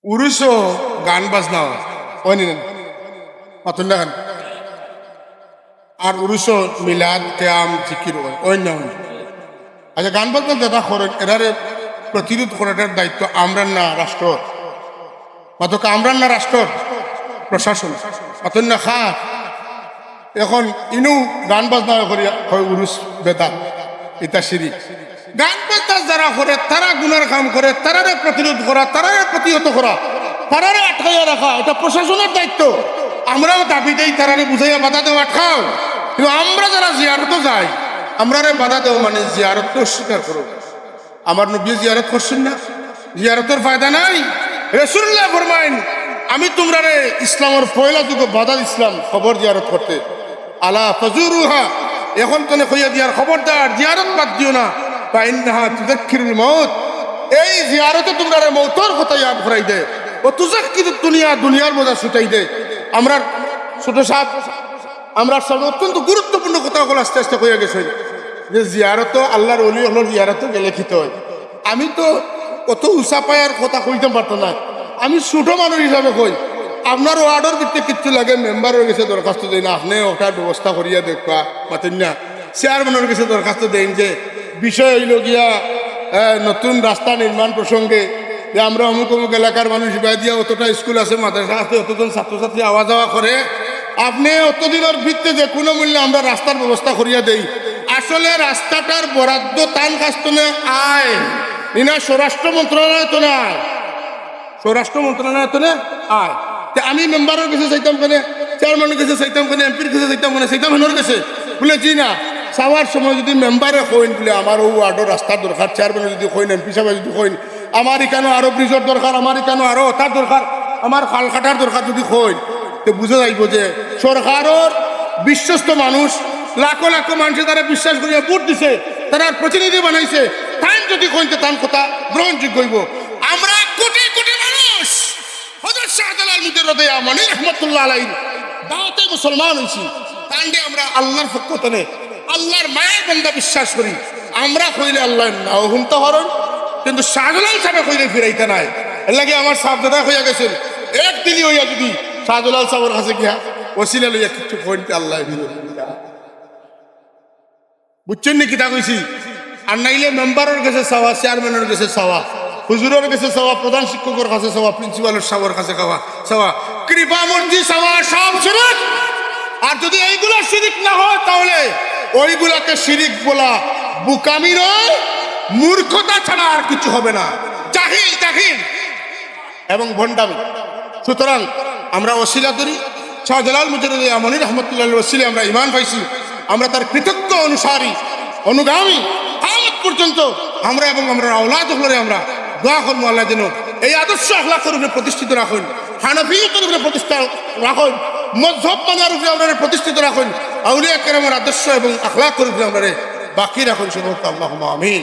উরুসও গান বাজনা হয় নি মাতুন না গান আর উরুসও মিলাদ কেয়াম জিকির হয় অন্য আচ্ছা গান বাজনা যেটা করেন এরারে প্রতিরোধ করাটার দায়িত্ব আমরা না রাষ্ট্র মাতকে আমরা না রাষ্ট্র প্রশাসন মাতুন না খা এখন ইনু গান বাজনা করি হয় উরুস বেদাত এটা শিরিক গান বাজনা যারা করে তারা গুনার কাম করে তারারে প্রতিরোধ করা তারারে প্রতিহত করা তারারে আটকাইয়া রাখা এটা প্রশাসনের দায়িত্ব আমরাও দাবি দেই তারারে বুঝাইয়া বাধা দেওয়া আটকাও কিন্তু আমরা যারা জিয়ারত যাই আমরারে বাধা দেও মানে জিয়ারত অস্বীকার করো আমার নবী জিয়ারত করছেন না জিয়ারতের ফায়দা নাই রাসূলুল্লাহ ফরমাইন আমি তোমরারে ইসলামের পয়লা যুগ বাধা ইসলাম খবর জিয়ারত করতে আলা ফাজুরুহা এখন তনে কইয়া দিয়ার খবরদার জিয়ারত বাদ দিও না বা ইন্নাহা তুযাক্কিরুল মাউত এই জিয়ারতে তোমরারে মওতর কথা ইয়াদ করাই দে ও তুযাক্কিরুদ দুনিয়া দুনিয়ার মজা ছুটাই দে আমরা ছোট সাহেব আমরা সব অত্যন্ত গুরুত্বপূর্ণ কথাগুলো আস্তে আস্তে কইয়া গেছে যে জিয়ারত আল্লাহর ওলি হলোর জিয়ারত গেলে খিত হয় আমি তো কত উঁচা পায়ার কথা কইতে পারতো না আমি ছোট মানুষ হিসাবে কই আপনার ওয়ার্ডের ভিত্তি কিচ্ছু লাগে মেম্বার হয়ে গেছে দরখাস্ত দেন আপনি ওটার ব্যবস্থা করিয়া দেখবা পাতেন না চেয়ারম্যানের কাছে দরখাস্ত দেন যে বিষয় হইল গিয়া নতুন রাস্তা নির্মাণ প্রসঙ্গে যে আমরা অমুক অমুক এলাকার মানুষ বাই দিয়া অতটা স্কুল আছে মাদ্রাসা আছে অতজন ছাত্রছাত্রী আওয়া যাওয়া করে আপনি অতদিনের ভিত্তিতে যে কোনো মূল্যে আমরা রাস্তার ব্যবস্থা করিয়া দেই আসলে রাস্তাটার বরাদ্দ তান কাস্ত আয় না স্বরাষ্ট্র মন্ত্রণালয় তো না স্বরাষ্ট্র মন্ত্রণালয় তো না আয় আমি মেম্বারের কাছে চাইতাম কেন চেয়ারম্যানের কাছে চাইতাম কেন এমপির কাছে চাইতাম কেন চাইতাম হেনোর কাছে বলে জি না চাওয়ার সময় যদি মেম্বারে কইন বলে আমার ও ওয়ার্ডের রাস্তার দরকার চেয়ারম্যানে যদি কইন এমপি সাহেব যদি কইন আমার এখানে আরো ব্রিজের দরকার আমার এখানে আরো তার দরকার আমার খাল কাটার দরকার যদি কইন তো বুঝে যাইব যে সরকারের বিশ্বস্ত মানুষ লাখো লাখো মানুষের তারা বিশ্বাস করিয়া ভোট দিছে তারা প্রতিনিধি বানাইছে তাই যদি কইতে তার কথা গ্রহণযোগ্য হইব আমরা কোটি কোটি মানুষ হযরত শাহজালাল মুজাদ্দিদ আমানি রাহমাতুল্লাহ আলাইহি দাওয়াতে মুসলমান হইছি তাইলে আমরা আল্লাহর পক্ষ থেকে আল্লাহর মায়ের বান্দা বিশ্বাস করি আমরা কইলে আল্লাহ নাও হুনতে হরন কিন্তু শাহজালাল সাহেব কইলে ফিরাইতে নাই এর লাগি আমার সাবধানা হইয়া গেছেন একদিনই হইয়া যদি শাহজালাল সাহেবের কাছে গিয়া ওসিলা লইয়া কিছু কইতে আল্লাহ বুঝছেন নি কিতা কইছি আর নাইলে মেম্বারের কাছে চাওয়া চেয়ারম্যানের কাছে চাওয়া হুজুরের কাছে চাওয়া প্রধান শিক্ষকের কাছে চাওয়া প্রিন্সিপালের সাহেবের কাছে চাওয়া কৃপামন্ত্রী চাওয়া সব শিরক আর যদি এইগুলো শিরিক না হয় তাহলে ওইগুলাকে শিরিক বলা বুকামি নয় মূর্খতা ছাড়া আর কিছু হবে না জাহিল এবং ভণ্ডামি সুতরাং আমরা ওসিলা করি শাহজালাল মুজাদ্দিদ আমানি রাহমাতুল্লাহ ওসিলা আমরা ঈমান পাইছি আমরা তার কৃতজ্ঞ অনুসারী অনুগামী কিয়ামত পর্যন্ত আমরা এবং আমরা আওলাদ হলে আমরা দোয়া করবো আল্লাহ যেন এই আদর্শ আখলাকের উপরে প্রতিষ্ঠিত রাখুন হানাফিয়তের উপরে প্রতিষ্ঠা রাখুন মযহব মানার উপরে আমরা প্রতিষ্ঠিত রাখুন আউলিয়া কেরামের আদর্শ এবং আখলাকের উপরে আমরা বাকি রাখুন শুধু আল্লাহুম্মা আমিন।